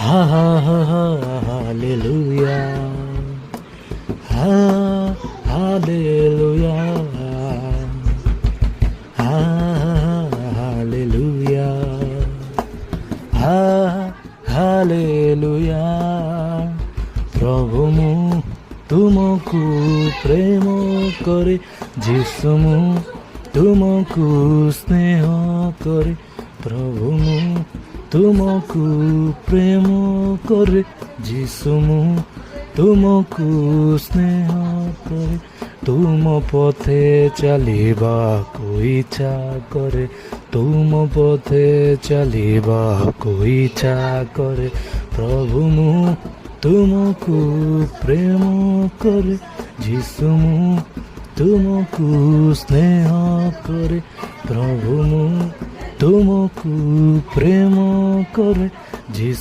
হা হা হা হা hallelujah, হা hallelujah, হা hallelujah, হা hallelujah. ପ୍ରଭୁ ମୁଁ ତୁମକୁ ପ୍ରେମ କରେ, ଯୀଶୁ ମୁଁ ତୁମକୁ ସ୍ନେହ କରେ, ପ୍ରଭୁ ମୁଁ ତୁମକୁ ପ୍ରେମ କରେ, ଯୀଶୁ ମୁଁ ତୁମକୁ ସ୍ନେହ କରେ। ତୁମ ପଥେ ଚାଲିବାକୁ ଇଚ୍ଛା କରେ, ତୁମ ପଥେ ଚାଲିବାକୁ ଇଚ୍ଛା କରେ, ପ୍ରଭୁ ମୁଁ ତୁମକୁ ପ୍ରେମ କରେ, ଯୀଶୁ ମୁଁ ତୁମକୁ ସ୍ନେହ କରେ, ପ୍ରଭୁ ମୁଁ ତୁମକୁ ପ୍ରେମ କରେ, ଯୀଶୁ